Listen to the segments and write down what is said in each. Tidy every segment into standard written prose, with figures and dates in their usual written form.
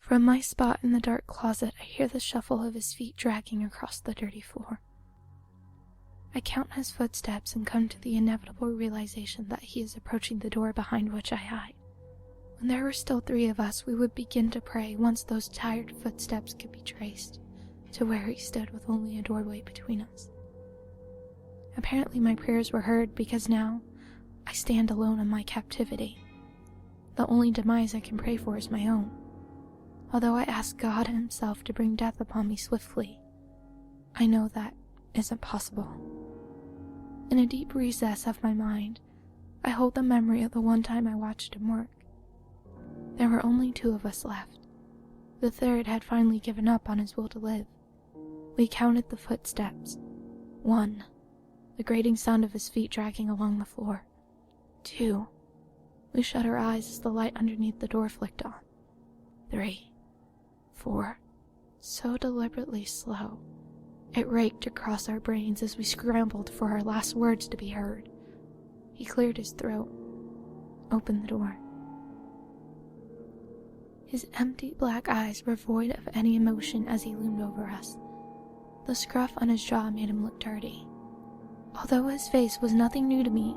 From my spot in the dark closet, I hear the shuffle of his feet dragging across the dirty floor. I count his footsteps and come to the inevitable realization that he is approaching the door behind which I hide. When there were still 3 of us, we would begin to pray once those tired footsteps could be traced to where he stood with only a doorway between us. Apparently my prayers were heard, because now I stand alone in my captivity. The only demise I can pray for is my own. Although I ask God himself to bring death upon me swiftly, I know that isn't possible. In a deep recess of my mind, I hold the memory of the one time I watched him work. There were only 2 of us left. The 3rd had finally given up on his will to live. We counted the footsteps. 1, the grating sound of his feet dragging along the floor. 2, we shut our eyes as the light underneath the door flicked on. 3, 4, so deliberately slow, it raked across our brains as we scrambled for our last words to be heard. He cleared his throat, opened the door. His empty black eyes were void of any emotion as he loomed over us. The scruff on his jaw made him look dirty. Although his face was nothing new to me,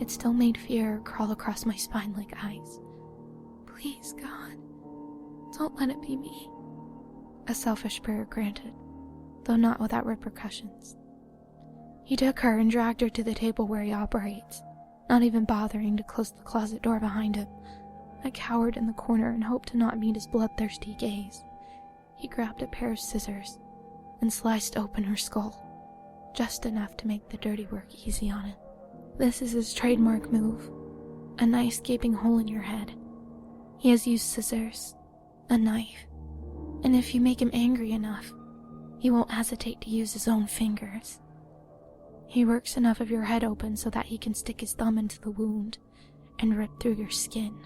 it still made fear crawl across my spine like ice. Please, God, don't let it be me. A selfish prayer granted, though not without repercussions. He took her and dragged her to the table where he operates, not even bothering to close the closet door behind him. I cowered in the corner and hoped to not meet his bloodthirsty gaze. He grabbed a pair of scissors and sliced open her skull, just enough to make the dirty work easy on it. This is his trademark move, a nice gaping hole in your head. He has used scissors, a knife, and if you make him angry enough, he won't hesitate to use his own fingers. He works enough of your head open so that he can stick his thumb into the wound and rip through your skin.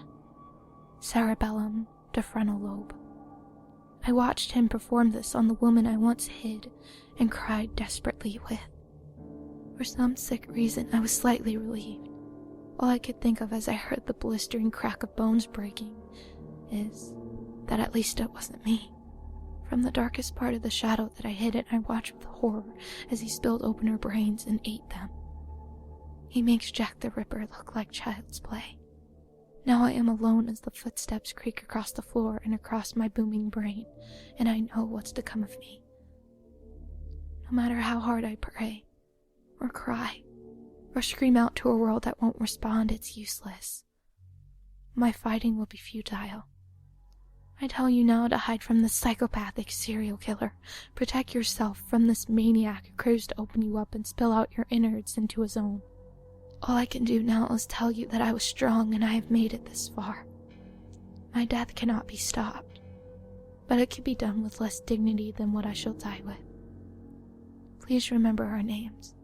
Cerebellum to frontal lobe. I watched him perform this on the woman I once hid and cried desperately with. For some sick reason, I was slightly relieved. All I could think of as I heard the blistering crack of bones breaking is that at least it wasn't me. From the darkest part of the shadow that I hid in, I watched with horror as he spilled open her brains and ate them. He makes Jack the Ripper look like child's play. Now I am alone as the footsteps creak across the floor and across my booming brain, and I know what's to come of me. No matter how hard I pray, or cry, or scream out to a world that won't respond, it's useless. My fighting will be futile. I tell you now to hide from this psychopathic serial killer. Protect yourself from this maniac who craves to open you up and spill out your innards into his own. All I can do now is tell you that I was strong and I have made it this far. My death cannot be stopped, but it can be done with less dignity than what I shall die with. Please remember our names.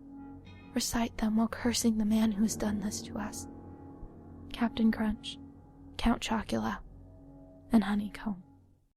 Recite them while cursing the man who has done this to us. Captain Crunch, Count Chocula, and Honeycomb.